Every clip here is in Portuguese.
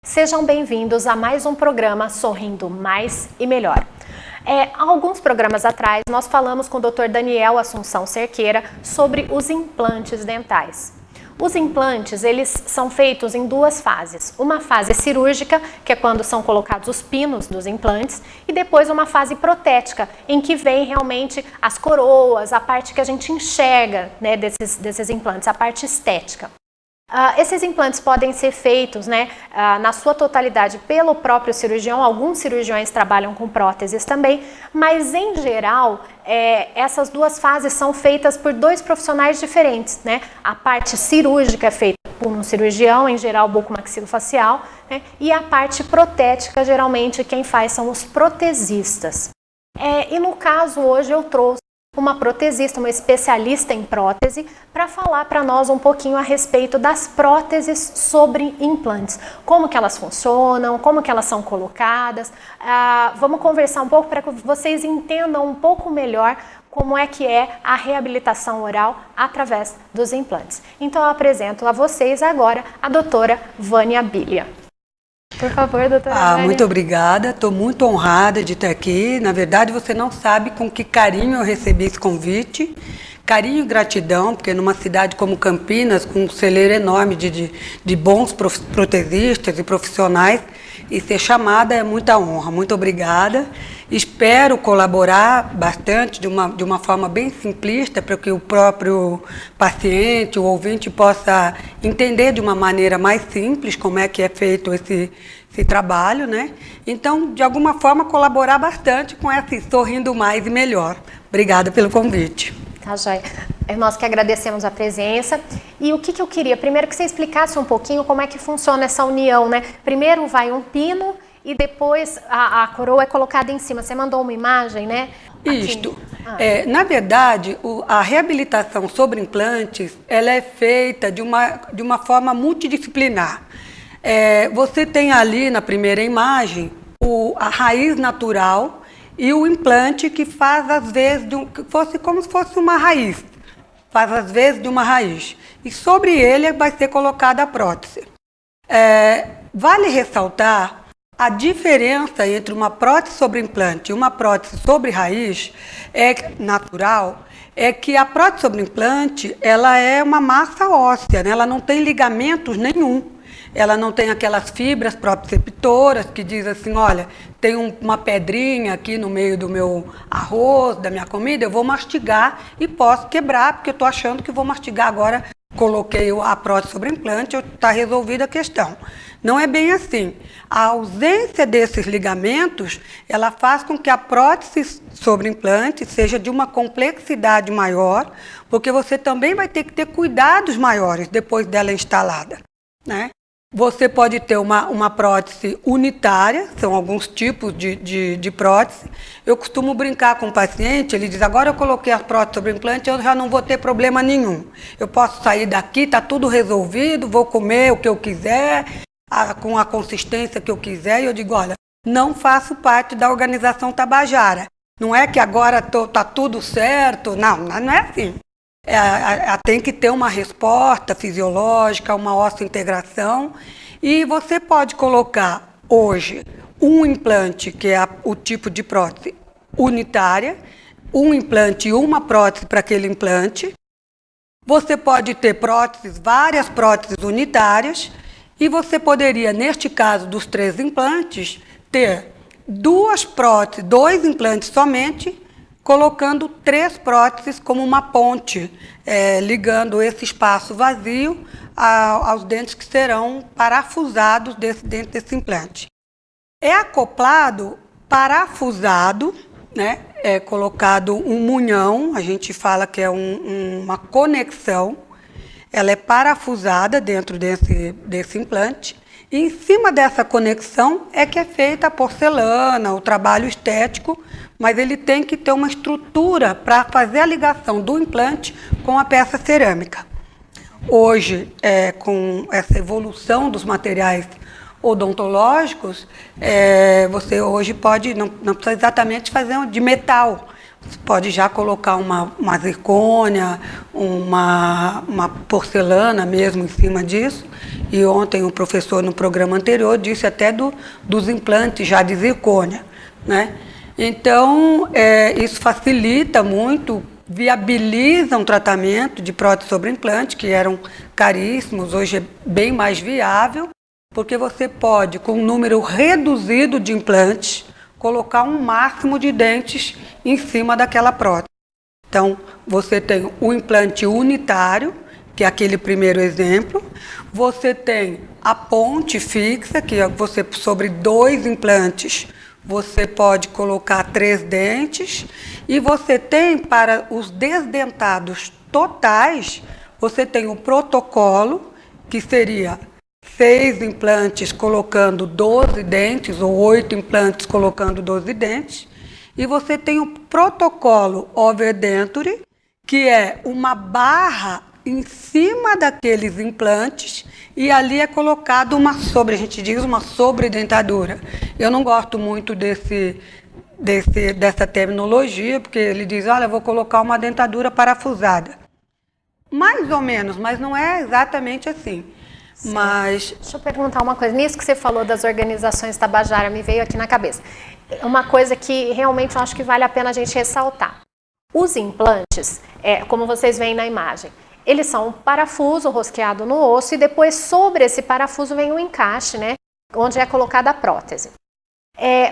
Sejam bem-vindos a mais um programa Sorrindo Mais e Melhor. Há alguns programas atrás, nós falamos com o Dr. Daniel Assunção Cerqueira sobre os implantes dentais. Os implantes, eles são feitos em duas fases. Uma fase cirúrgica, que é quando são colocados os pinos dos implantes, e depois uma fase protética, em que vem realmente as coroas, a parte que a gente enxerga, né, desses implantes, a parte estética. Esses implantes podem ser feitos, na sua totalidade pelo próprio cirurgião. Alguns cirurgiões trabalham com próteses também, mas em geral essas duas fases são feitas por dois profissionais diferentes, né? A parte cirúrgica é feita por um cirurgião, em geral bucomaxilofacial, né? E a parte protética, geralmente quem faz são os protesistas. E no caso hoje eu trouxe uma protesista, uma especialista em prótese, para falar para nós um pouquinho a respeito das próteses sobre implantes. Como que elas funcionam, como que elas são colocadas. Vamos conversar um pouco para que vocês entendam um pouco melhor como é que é a reabilitação oral através dos implantes. Então eu apresento a vocês agora a doutora Vânia Bilia. Por favor, doutora Vânia. Muito obrigada, estou muito honrada de estar aqui. Na verdade, você não sabe com que carinho eu recebi esse convite. Carinho e gratidão, porque numa cidade como Campinas, com um celeiro enorme de bons protesistas e profissionais, e ser chamada é muita honra. Muito obrigada. Espero colaborar bastante, de uma forma bem simplista, para que o próprio paciente, o ouvinte, possa entender de uma maneira mais simples como é que é feito esse trabalho, né? Então, de alguma forma, colaborar bastante com esse Sorrindo Mais e Melhor. Obrigada pelo convite. Tá, joia. Nós que agradecemos a presença. E o que eu queria? Primeiro que você explicasse um pouquinho como é que funciona essa união, né? Primeiro vai um pino e depois a coroa é colocada em cima. Você mandou uma imagem, né? Isto. Na verdade, a reabilitação sobre implantes, ela é feita de uma forma multidisciplinar. Você tem ali na primeira imagem a raiz natural e o implante que faz às vezes como se fosse uma raiz. Faz às vezes de uma raiz. E sobre ele vai ser colocada a prótese. Vale ressaltar a diferença entre uma prótese sobre implante e uma prótese sobre raiz natural, é que a prótese sobre implante, ela é uma massa óssea, né? Ela não tem ligamentos nenhum. Ela não tem aquelas fibras proprioceptoras que diz assim, olha, tem uma pedrinha aqui no meio do meu arroz, da minha comida, eu vou mastigar e posso quebrar, porque eu estou achando que vou mastigar agora. Coloquei a prótese sobre implante, está resolvida a questão. Não é bem assim. A ausência desses ligamentos, ela faz com que a prótese sobre implante seja de uma complexidade maior, porque você também vai ter que ter cuidados maiores depois dela instalada, né? Você pode ter uma prótese unitária, são alguns tipos de prótese. Eu costumo brincar com o paciente, ele diz, agora eu coloquei a prótese sobre implante, eu já não vou ter problema nenhum. Eu posso sair daqui, está tudo resolvido, vou comer o que eu quiser, com a consistência que eu quiser. E eu digo, olha, não faço parte da organização Tabajara. Não é que agora está tudo certo, não é assim. Tem que ter uma resposta fisiológica, uma osseointegração, e você pode colocar hoje um implante, que é o tipo de prótese unitária, um implante e uma prótese para aquele implante. Você pode ter várias próteses unitárias, e você poderia, neste caso dos 3 implantes, ter 2 próteses, 2 implantes somente, colocando 3 próteses como uma ponte, ligando esse espaço vazio aos dentes que serão parafusados dentro desse implante. É acoplado, parafusado, né? É colocado um munhão, a gente fala que é uma conexão, ela é parafusada dentro desse implante, e em cima dessa conexão é que é feita a porcelana, o trabalho estético, mas ele tem que ter uma estrutura para fazer a ligação do implante com a peça cerâmica. Hoje, com essa evolução dos materiais odontológicos, você hoje pode, não precisa exatamente fazer de metal, Você pode já colocar uma zircônia, uma porcelana mesmo em cima disso. E ontem o professor no programa anterior disse até dos implantes já de zircônia, né? Então, isso facilita muito, viabiliza um tratamento de prótese sobre implante, que eram caríssimos, hoje é bem mais viável, porque você pode, com um número reduzido de implantes, colocar um máximo de dentes em cima daquela prótese. Então, você tem o implante unitário, que é aquele primeiro exemplo. Você tem a ponte fixa, que é você, sobre 2 implantes, você pode colocar 3 dentes. E você tem, para os desdentados totais, você tem o protocolo, que seria 6 implantes colocando 12 dentes, ou 8 implantes colocando 12 dentes. E você tem o protocolo overdenture, que é uma barra em cima daqueles implantes e ali é colocado a gente diz uma sobredentadura. Eu não gosto muito dessa terminologia, porque ele diz, olha, eu vou colocar uma dentadura parafusada. Mais ou menos, mas não é exatamente assim. Sim. Mas... Deixa eu perguntar uma coisa. Nisso que você falou das organizações Tabajara, me veio aqui na cabeça. Uma coisa que realmente eu acho que vale a pena a gente ressaltar. Os implantes, como vocês veem na imagem, eles são um parafuso rosqueado no osso e depois sobre esse parafuso vem um encaixe, né, onde é colocada a prótese.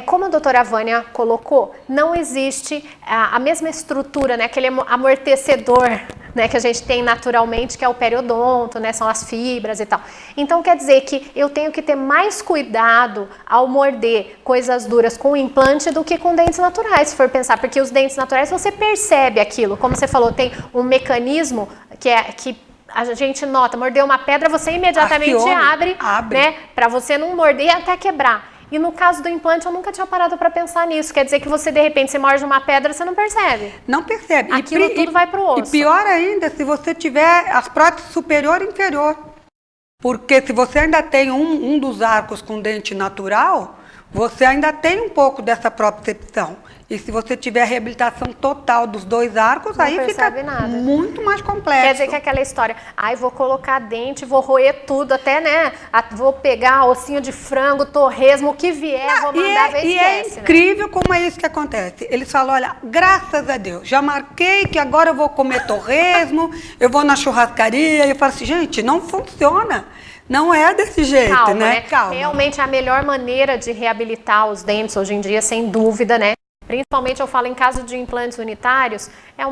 Como a doutora Vânia colocou, não existe a mesma estrutura, né, aquele amortecedor, né, que a gente tem naturalmente, que é o periodonto, né, são as fibras e tal. Então quer dizer que eu tenho que ter mais cuidado ao morder coisas duras com implante do que com dentes naturais, se for pensar, porque os dentes naturais você percebe aquilo, como você falou, tem um mecanismo que a gente nota, mordeu uma pedra, você imediatamente abre. Né, para você não morder até quebrar. E no caso do implante, eu nunca tinha parado para pensar nisso. Quer dizer que você, de repente, você morde uma pedra, você não percebe. Não percebe. Aquilo tudo vai para o osso. E pior ainda, se você tiver as próteses superior e inferior. Porque se você ainda tem um dos arcos com dente natural, você ainda tem um pouco dessa propriocepção. E se você tiver a reabilitação total dos 2 arcos, aí fica muito mais complexo. Quer dizer que aquela história, vou colocar dente, vou roer tudo, até, né, vou pegar ossinho de frango, torresmo, o que vier, vou mandar ver, esquece. E é incrível, né, como é isso que acontece. Eles falam, olha, graças a Deus, já marquei que agora eu vou comer torresmo, eu vou na churrascaria, e eu falo assim, gente, não funciona. Não é desse jeito, calma, né? Calma. Realmente é a melhor maneira de reabilitar os dentes hoje em dia, sem dúvida, né? Principalmente eu falo em caso de implantes unitários, é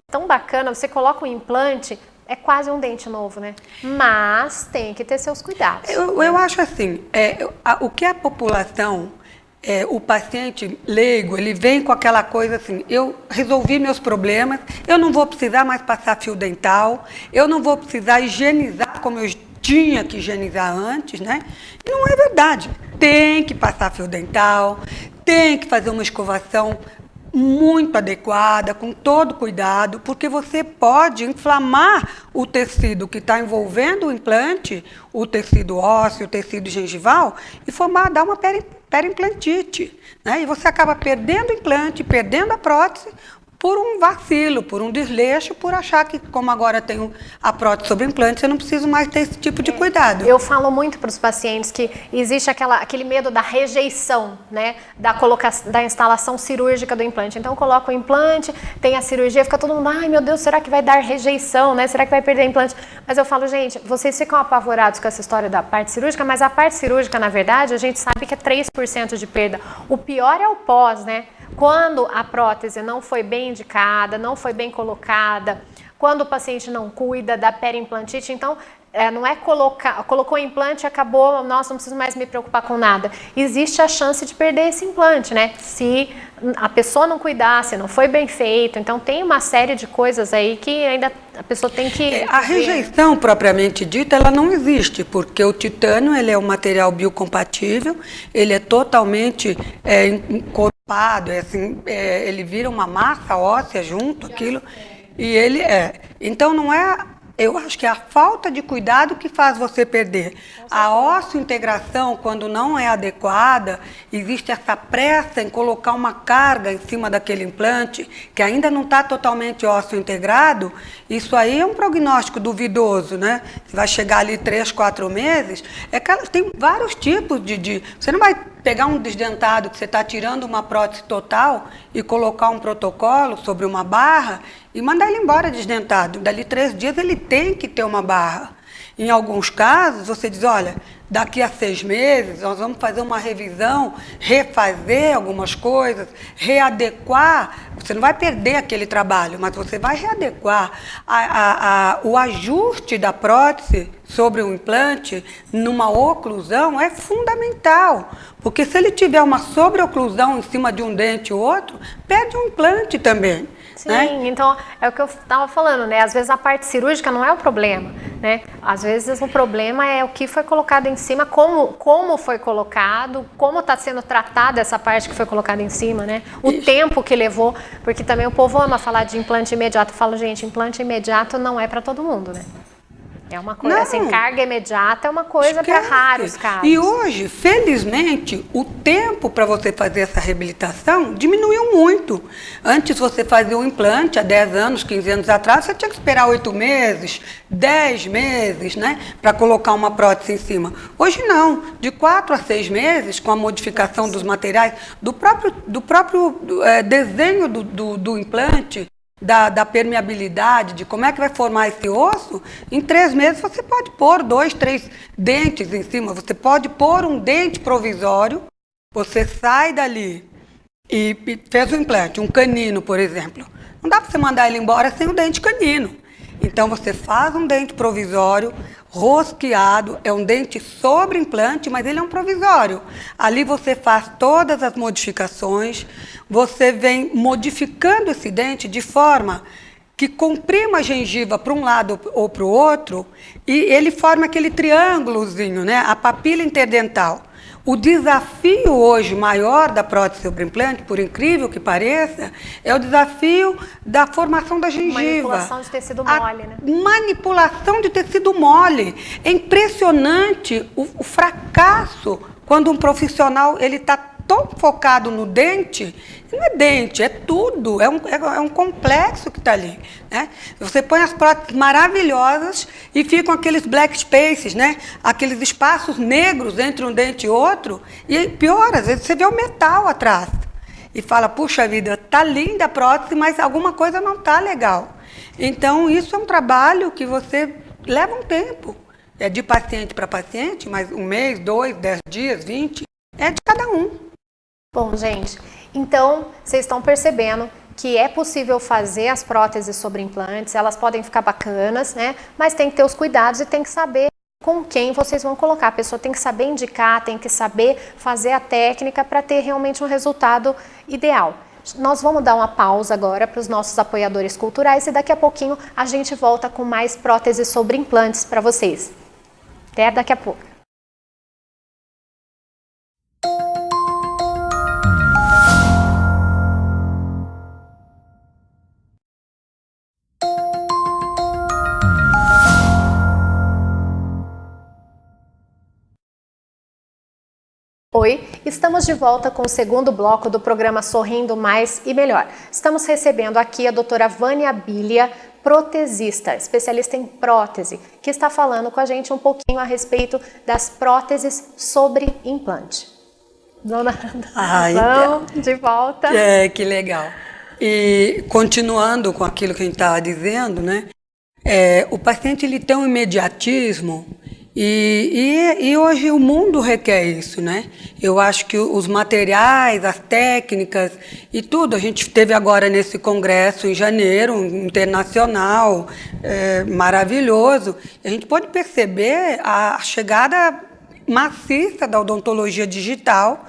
tão bacana, você coloca um implante, é quase um dente novo, né? Mas tem que ter seus cuidados. Eu acho assim, o que a população, o paciente leigo, ele vem com aquela coisa assim, eu resolvi meus problemas, eu não vou precisar mais passar fio dental, eu não vou precisar higienizar como eu tinha que higienizar antes, né? E não é verdade. Tem que passar fio dental, tem que fazer uma escovação muito adequada, com todo cuidado, porque você pode inflamar o tecido que está envolvendo o implante, o tecido ósseo, o tecido gengival, e dar uma perimplantite, né? E você acaba perdendo o implante, perdendo a prótese, por um vacilo, por um desleixo, por achar que, como agora tem a prótese sobre implante, eu não preciso mais ter esse tipo de cuidado. Eu falo muito para os pacientes que existe aquele medo da rejeição, né, da instalação cirúrgica do implante. Então, coloca o implante, tem a cirurgia, fica todo mundo, ai meu Deus, será que vai dar rejeição, né? Será que vai perder implante? Mas eu falo, gente, vocês ficam apavorados com essa história da parte cirúrgica, mas a parte cirúrgica, na verdade, a gente sabe que é 3% de perda. O pior é o pós, né? Quando a prótese não foi bem indicada, não foi bem colocada, quando o paciente não cuida da perimplantite, então não é colocou o implante e acabou, nossa, não preciso mais me preocupar com nada. Existe a chance de perder esse implante, né? Se a pessoa não cuidar, se não foi bem feito, então tem uma série de coisas aí que ainda a pessoa tem que... A rejeição propriamente dita, ela não existe, porque o titânio, ele é um material biocompatível, ele é totalmente encorpado, ele vira uma massa óssea junto, aquilo, e ele então não é eu acho que é a falta de cuidado que faz você perder. A osseointegração, quando não é adequada, existe essa pressa em colocar uma carga em cima daquele implante, que ainda não está totalmente osseointegrado, isso aí é um prognóstico duvidoso, né? Você vai chegar ali 3, 4 meses, tem vários tipos de... Você não vai pegar um desdentado que você está tirando uma prótese total e colocar um protocolo sobre uma barra e mandar ele embora desdentado. Dali 3 dias ele tem que ter uma barra. Em alguns casos, você diz, olha, daqui a 6 meses nós vamos fazer uma revisão, refazer algumas coisas, readequar. Você não vai perder aquele trabalho, mas você vai readequar. O ajuste da prótese sobre o implante numa oclusão é fundamental, porque se ele tiver uma sobreoclusão em cima de um dente ou outro, perde um implante também. Sim, né? Então é o que eu estava falando, né? Às vezes a parte cirúrgica não é o problema, né? Às vezes o problema é o que foi colocado em cima, como foi colocado, como está sendo tratada essa parte que foi colocada em cima, né? O tempo que levou, porque também o povo ama falar de implante imediato. Eu falo, gente, implante imediato não é para todo mundo, né? É uma coisa, não, assim, carga imediata é uma coisa para raros casos. E hoje, felizmente, o tempo para você fazer essa reabilitação diminuiu muito. Antes você fazia um implante, há 10 anos, 15 anos atrás, você tinha que esperar 8 meses, 10 meses, né, para colocar uma prótese em cima. Hoje não, de 4 a 6 meses, com a modificação dos materiais, do próprio desenho do implante, da permeabilidade, de como é que vai formar esse osso, em 3 meses você pode pôr 2, 3 dentes em cima, você pode pôr um dente provisório, você sai dali e fez o implante, um canino, por exemplo. Não dá para você mandar ele embora sem o dente canino. Então você faz um dente provisório, rosqueado, é um dente sobre implante, mas ele é um provisório. Ali você faz todas as modificações, você vem modificando esse dente de forma que comprima a gengiva para um lado ou para o outro e ele forma aquele triângulozinho, né? A papila interdental. O desafio hoje maior da prótese sobre implante, por incrível que pareça, é o desafio da formação da gengiva. Manipulação de tecido mole, né? Manipulação de tecido mole. É impressionante o fracasso quando um profissional ele está tão focado no dente. Não é dente, é tudo, é um complexo que está ali, né? Você põe as próteses maravilhosas e ficam aqueles black spaces, né? Aqueles espaços negros entre um dente e outro, e pior, às vezes você vê o metal atrás e fala, puxa vida, tá linda a prótese, mas alguma coisa não tá legal. Então isso é um trabalho que você leva um tempo, é de paciente para paciente, mas 1 mês, 2, 10 dias, 20, é de cada um. Bom, gente, então vocês estão percebendo que é possível fazer as próteses sobre implantes, elas podem ficar bacanas, né? Mas tem que ter os cuidados e tem que saber com quem vocês vão colocar. A pessoa tem que saber indicar, tem que saber fazer a técnica para ter realmente um resultado ideal. Nós vamos dar uma pausa agora para os nossos apoiadores culturais e daqui a pouquinho a gente volta com mais próteses sobre implantes para vocês. Até daqui a pouco. Oi, estamos de volta com o segundo bloco do programa Sorrindo Mais e Melhor. Estamos recebendo aqui a doutora Vânia Bilia, protesista, especialista em prótese, que está falando com a gente um pouquinho a respeito das próteses sobre implante. Vamos de volta. Que legal. E continuando com aquilo que a gente estava dizendo, né? O paciente ele tem um imediatismo. E hoje o mundo requer isso, né? Eu acho que os materiais, as técnicas e tudo, a gente teve agora nesse congresso em janeiro, internacional, maravilhoso. A gente pode perceber a chegada maciça da odontologia digital,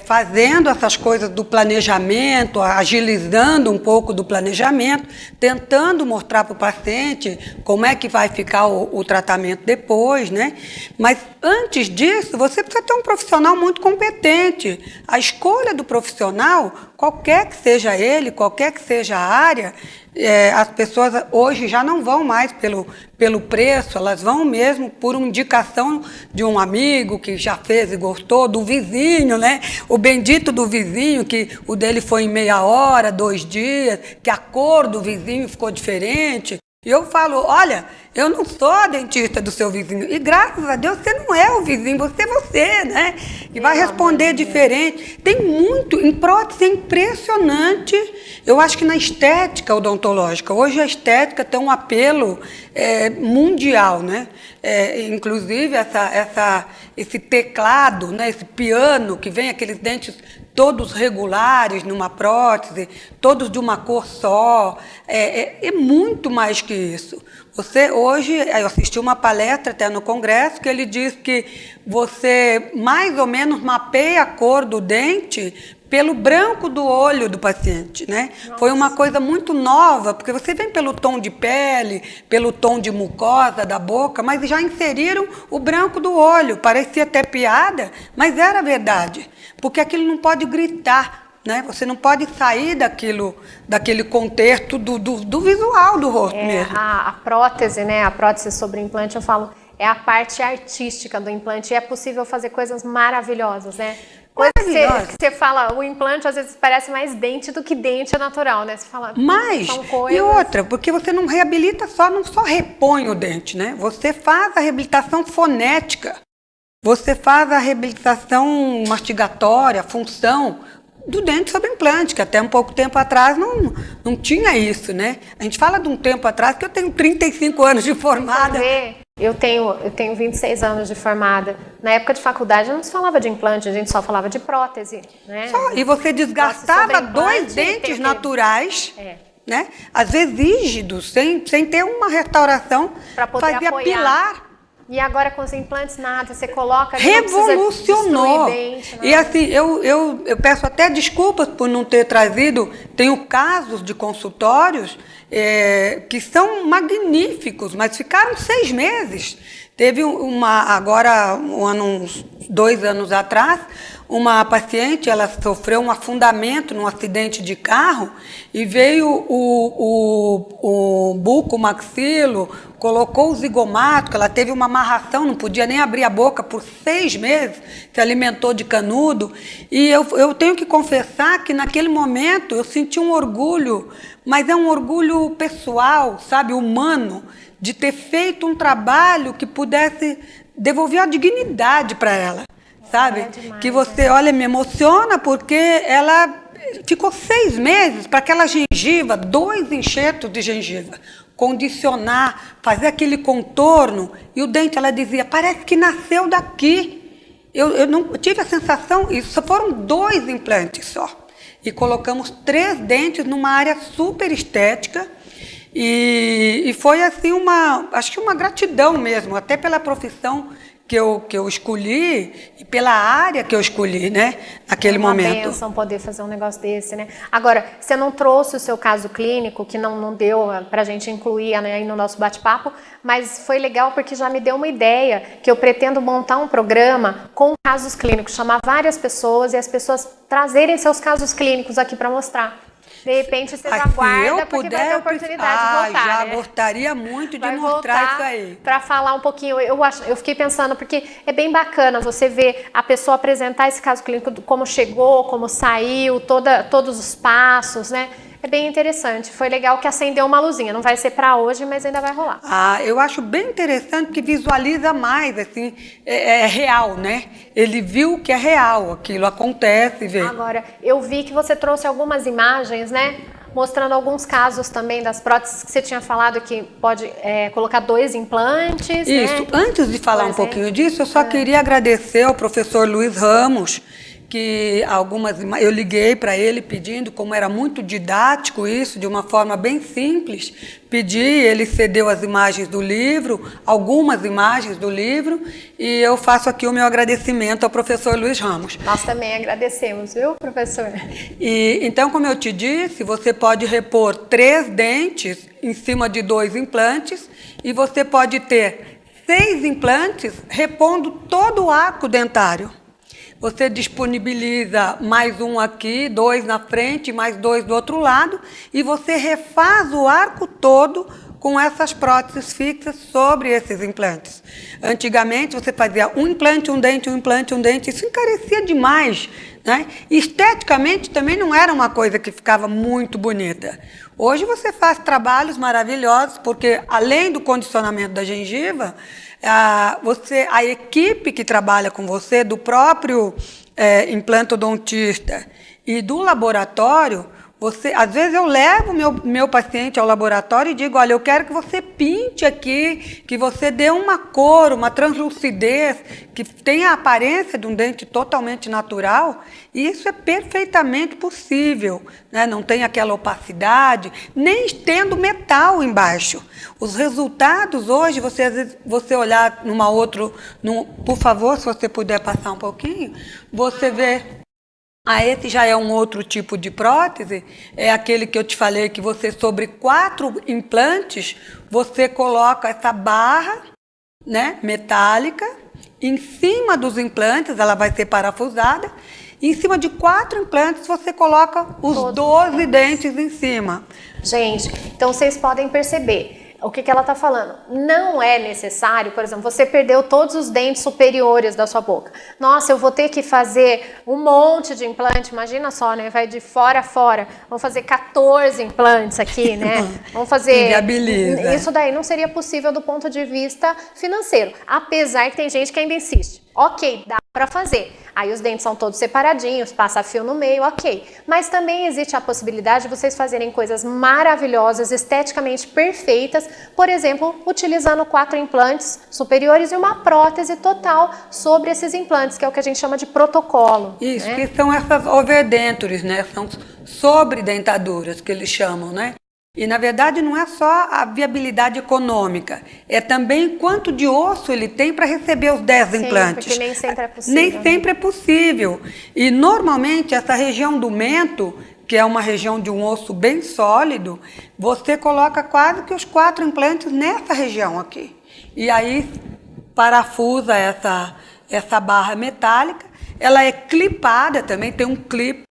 fazendo essas coisas do planejamento, agilizando um pouco do planejamento, tentando mostrar para o paciente como é que vai ficar o tratamento depois, né? Mas antes disso, você precisa ter um profissional muito competente. A escolha do profissional, qualquer que seja ele, qualquer que seja a área, as pessoas hoje já não vão mais pelo preço, elas vão mesmo por uma indicação de um amigo que já fez e gostou, do vizinho, né? O bendito do vizinho, que o dele foi em meia hora, 2 dias, que a cor do vizinho ficou diferente. E eu falo, olha, eu não sou a dentista do seu vizinho. E graças a Deus você não é o vizinho, você, né? E vai responder diferente. Tem muito, em prótese é impressionante. Eu acho que na estética odontológica, hoje a estética tem um apelo mundial, né? Inclusive esse teclado, né? Esse piano que vem aqueles dentes todos regulares numa prótese, todos de uma cor só, é muito mais que isso. Você hoje, eu assisti uma palestra até no congresso que ele diz que você mais ou menos mapeia a cor do dente pelo branco do olho do paciente, né? Nossa. Foi uma coisa muito nova, porque você vem pelo tom de pele, pelo tom de mucosa da boca, mas já inseriram o branco do olho. Parecia até piada, mas era verdade, porque aquilo não pode gritar, né? Você não pode sair daquele contexto do visual do rosto mesmo. A prótese, né? A prótese sobre implante, eu falo, é a parte artística do implante e é possível fazer coisas maravilhosas, né? Coisa que você fala, o implante às vezes parece mais dente do que dente natural, né? Você fala, mas, são coisas... E outra, porque você não reabilita não só repõe o dente, né? Você faz a reabilitação fonética, você faz a reabilitação mastigatória, a função do dente sobre implante, que até um pouco tempo atrás não tinha isso, né? A gente fala de um tempo atrás que eu tenho 35 anos de formada. Eu tenho 26 anos de formada. Na época de faculdade não se falava de implante, a gente só falava de prótese, né? E você desgastava 2 dentes naturais, né? Às vezes rígidos, sem ter uma restauração, fazia apoiar. pilar. E agora com os implantes nada, você coloca... Revolucionou. Dente, e assim, eu peço até desculpas por não ter trazido, tenho casos de consultórios que são magníficos, mas ficaram 6 meses. Teve agora, uns 2 anos atrás, uma paciente, ela sofreu um afundamento num acidente de carro e veio o buco maxilo, colocou o zigomático, ela teve uma amarração, não podia nem abrir a boca por 6 meses, se alimentou de canudo. E eu tenho que confessar que naquele momento eu senti um orgulho, mas é um orgulho pessoal, sabe, humano, de ter feito um trabalho que pudesse devolver a dignidade para ela. Sabe? Demais, que você, olha, me emociona porque ela ficou 6 meses para aquela gengiva, 2 enxertos de gengiva, condicionar, fazer aquele contorno, e o dente, ela dizia, parece que nasceu daqui. Eu não tive a sensação, isso foram 2 implantes só. E colocamos 3 dentes numa área super estética, e foi assim acho que uma gratidão mesmo, até pela profissão que eu escolhi e pela área que eu escolhi, né, naquele momento. É uma bênção poder fazer um negócio desse, né? Agora, você não trouxe o seu caso clínico, que não deu para a gente incluir aí no nosso bate-papo, mas foi legal porque já me deu uma ideia que eu pretendo montar um programa com casos clínicos, chamar várias pessoas e as pessoas trazerem seus casos clínicos aqui para mostrar. De repente você já guarda, porque vai ter oportunidade de voltar, já né? gostaria muito de mostrar isso aí. Para falar um pouquinho, eu fiquei pensando, porque é bem bacana você ver a pessoa apresentar esse caso clínico, como chegou, como saiu, todos os passos, né? É bem interessante. Foi legal que acendeu uma luzinha. Não vai ser para hoje, mas ainda vai rolar. Eu acho bem interessante que visualiza mais, assim, é real, né? Ele viu que é real, aquilo acontece, vê. Agora, eu vi que você trouxe algumas imagens, né? Mostrando alguns casos também das próteses que você tinha falado que pode colocar 2 implantes. Isso. Né? Antes de falar um pouquinho disso, eu só queria agradecer ao professor Luiz Ramos, que eu liguei para ele pedindo, como era muito didático isso, de uma forma bem simples, ele cedeu as imagens do livro, algumas imagens do livro, e eu faço aqui o meu agradecimento ao professor Luiz Ramos. Nós também agradecemos, viu, professor? Então, como eu te disse, você pode repor 3 dentes em cima de 2 implantes, e você pode ter 6 implantes repondo todo o arco dentário. você disponibiliza mais um aqui, 2 na frente, mais 2 do outro lado, e você refaz o arco todo com essas próteses fixas sobre esses implantes. Antigamente, você fazia um implante, um dente, um implante, um dente. Isso encarecia demais, né? Esteticamente, também não era uma coisa que ficava muito bonita. Hoje, você faz trabalhos maravilhosos, porque, além do condicionamento da gengiva, a equipe que trabalha com você, do próprio implantodontista e do laboratório, às vezes eu levo meu paciente ao laboratório e digo, olha, eu quero que você pinte aqui, que você dê uma cor, uma translucidez, que tenha a aparência de um dente totalmente natural, e isso é perfeitamente possível, né? Não tem aquela opacidade, nem tendo metal embaixo. Os resultados hoje, às vezes, você olhar por favor, se você puder passar um pouquinho, você vê... esse já é um outro tipo de prótese, é aquele que eu te falei que você, sobre 4 implantes, você coloca essa barra, né, metálica, em cima dos implantes, ela vai ser parafusada, e em cima de 4 implantes você coloca os 12 dentes em cima. Gente, então vocês podem perceber... O que ela está falando? Não é necessário, por exemplo, você perdeu todos os dentes superiores da sua boca. Nossa, eu vou ter que fazer um monte de implante, imagina só, né? Vai de fora a fora. Vamos fazer 14 implantes aqui, né? Vamos fazer... Inviabiliza. Isso daí não seria possível do ponto de vista financeiro. Apesar que tem gente que ainda insiste. Ok, dá para fazer. Aí os dentes são todos separadinhos, passa fio no meio, ok. Mas também existe a possibilidade de vocês fazerem coisas maravilhosas, esteticamente perfeitas, por exemplo, utilizando 4 implantes superiores e uma prótese total sobre esses implantes, que é o que a gente chama de protocolo. Isso, né? que são essas overdentures, né? São sobredentaduras que eles chamam, né? E, na verdade, não é só a viabilidade econômica, é também quanto de osso ele tem para receber os 10 implantes. Porque nem sempre é possível. Nem sempre é possível. E, normalmente, essa região do mento, que é uma região de um osso bem sólido, você coloca quase que os 4 implantes nessa região aqui. E aí, parafusa essa barra metálica, ela é clipada também, tem um clipe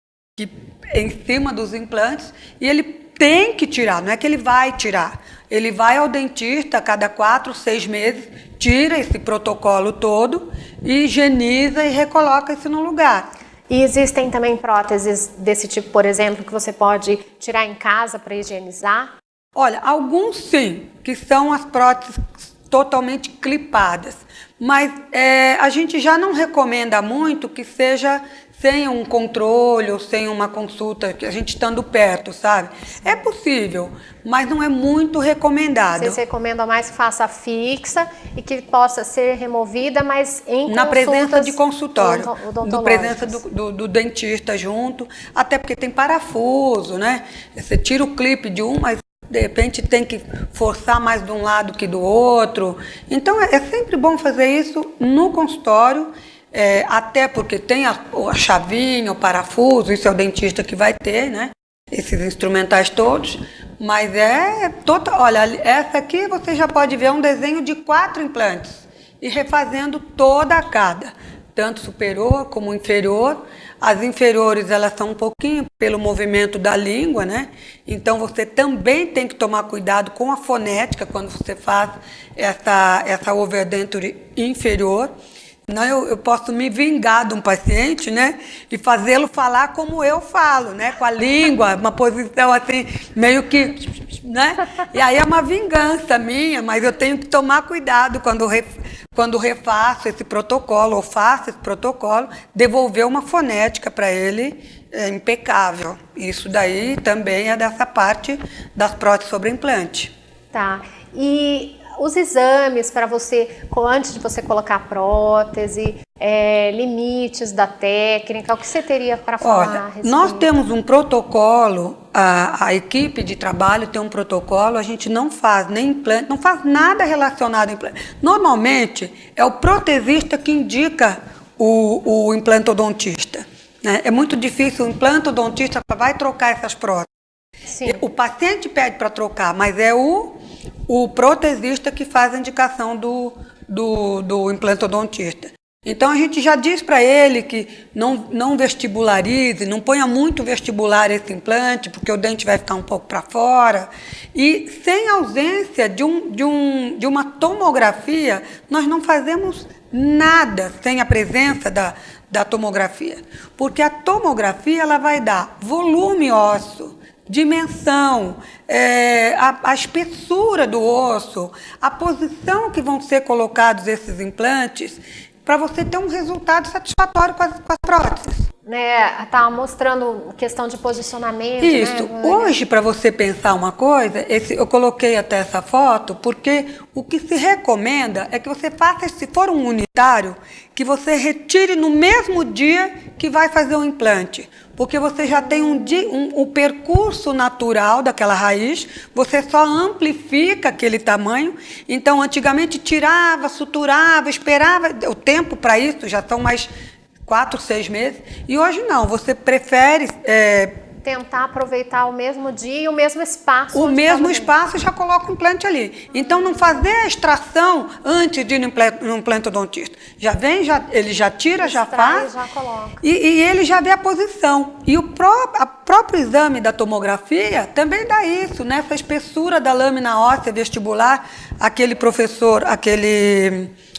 em cima dos implantes, e ele tem que tirar, não é que ele vai tirar. Ele vai ao dentista a cada 4, 6 meses, tira esse protocolo todo, higieniza e recoloca isso no lugar. E existem também próteses desse tipo, por exemplo, que você pode tirar em casa para higienizar? Olha, alguns sim, que são as próteses totalmente clipadas. Mas a gente já não recomenda muito que seja sem um controle ou sem uma consulta, que a gente estando perto, sabe? É possível, mas não é muito recomendado. Vocês recomendam mais que faça fixa e que possa ser removida, mas na presença de consultório, na presença odontológicas. do dentista junto, até porque tem parafuso, né? Você tira o clipe de um, mas de repente tem que forçar mais de um lado que do outro. Então é sempre bom fazer isso no consultório, até porque tem a chavinha, o parafuso, isso é o dentista que vai ter, né? Esses instrumentais todos, mas olha, essa aqui você já pode ver um desenho de 4 implantes e refazendo toda a cada, tanto superior como inferior. As inferiores, elas são um pouquinho pelo movimento da língua, né? Então você também tem que tomar cuidado com a fonética quando você faz essa overdenture inferior. Não, eu posso me vingar de um paciente, né? E fazê-lo falar como eu falo, né? Com a língua, uma posição assim, meio que, né? E aí é uma vingança minha, mas eu tenho que tomar cuidado quando refaço esse protocolo, ou faço esse protocolo, devolver uma fonética para ele impecável. Isso daí também é dessa parte das próteses sobre implante. Tá. E os exames para você, antes de você colocar a prótese, limites da técnica, o que você teria para falar a respeito? Nós temos um protocolo, a equipe de trabalho tem um protocolo, a gente não faz nem implante, não faz nada relacionado a implante. Normalmente é o protesista que indica o implantodontista, né? É muito difícil, o implantodontista vai trocar essas próteses. Sim. O paciente pede para trocar, mas é o protesista que faz a indicação do implantodontista. Então a gente já diz para ele que não vestibularize, não ponha muito vestibular esse implante, porque o dente vai ficar um pouco para fora. E sem ausência de uma tomografia, nós não fazemos nada sem a presença da tomografia. Porque a tomografia ela vai dar volume ósseo, dimensão, a espessura do osso, a posição que vão ser colocados esses implantes, para você ter um resultado satisfatório com as próteses. Né, tá mostrando questão de posicionamento. Isso. Né? Hoje, para você pensar uma coisa, eu coloquei até essa foto, porque o que se recomenda é que você faça, se for um unitário, que você retire no mesmo dia que vai fazer o implante. Porque você já tem o percurso natural daquela raiz, você só amplifica aquele tamanho. Então, antigamente, tirava, suturava, esperava. O tempo para isso já são mais 4, 6 meses. E hoje não, você prefere... tentar aproveitar o mesmo dia e o mesmo espaço. O mesmo espaço já coloca o implante ali. Então, não fazer a extração antes de ir no implantodontista. Ele já tira, já faz. Já coloca. E ele já vê a posição. E o próprio exame da tomografia também dá isso, né? Essa espessura da lâmina óssea vestibular, aquele professor,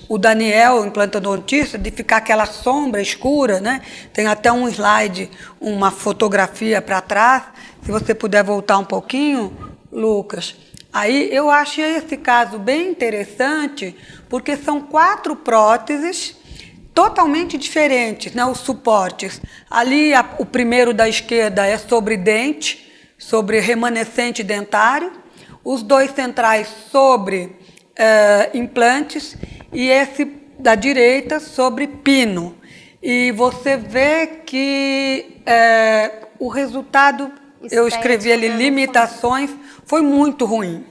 o Daniel, o implantodontista, de ficar aquela sombra escura, né? Tem até um slide, uma fotografia para trás. Se você puder voltar um pouquinho, Lucas. Aí eu achei esse caso bem interessante, porque são 4 próteses totalmente diferentes, né? Os suportes. Ali, o primeiro da esquerda é sobre dente, sobre remanescente dentário. Os 2 centrais sobre implantes. E esse da direita sobre pino. E você vê que o resultado, eu escrevi ali, limitações, foi muito ruim.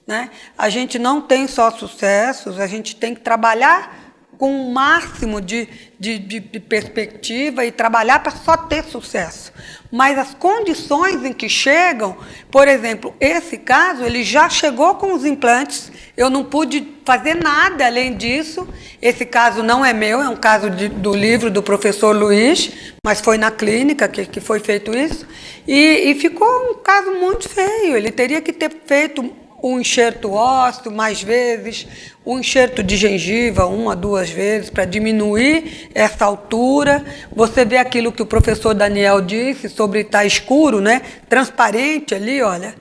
Né? A gente não tem só sucessos, a gente tem que trabalhar com o máximo de perspectiva e trabalhar para só ter sucesso. Mas as condições em que chegam, por exemplo, esse caso, ele já chegou com os implantes, eu não pude fazer nada além disso. Esse caso não é meu, é um caso do livro do professor Luiz, mas foi na clínica que foi feito isso. E ficou um caso muito feio, ele teria que ter feito um enxerto ósseo mais vezes, um enxerto de gengiva 1 a 2 vezes para diminuir essa altura. Você vê aquilo que o professor Daniel disse sobre estar escuro, né? Transparente ali, olha.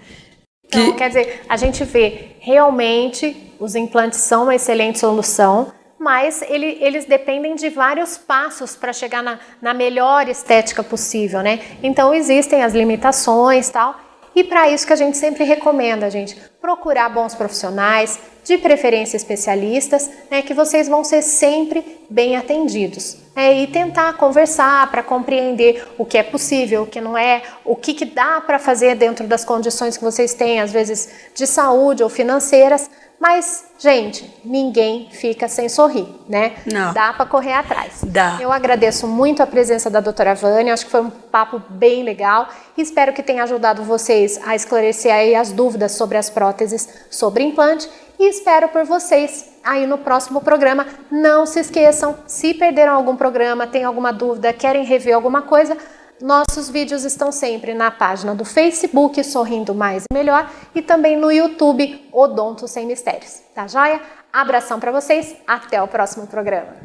Então, quer dizer, a gente vê realmente os implantes são uma excelente solução, mas eles dependem de vários passos para chegar na melhor estética possível, né? Então existem as limitações e tal. E para isso que a gente sempre recomenda, gente, procurar bons profissionais, de preferência especialistas, né, que vocês vão ser sempre bem atendidos. E tentar conversar para compreender o que é possível, o que não é, o que dá para fazer dentro das condições que vocês têm, às vezes de saúde ou financeiras. Mas, gente, ninguém fica sem sorrir, né? Não. Dá para correr atrás. Dá. Eu agradeço muito a presença da doutora Vânia, acho que foi um papo bem legal e espero que tenha ajudado vocês a esclarecer aí as dúvidas sobre as próteses, sobre implante e espero por vocês aí no próximo programa. Não se esqueçam, se perderam algum programa, tem alguma dúvida, querem rever alguma coisa, nossos vídeos estão sempre na página do Facebook Sorrindo Mais e Melhor e também no YouTube Odonto Sem Mistérios. Tá joia? Abração para vocês, até o próximo programa.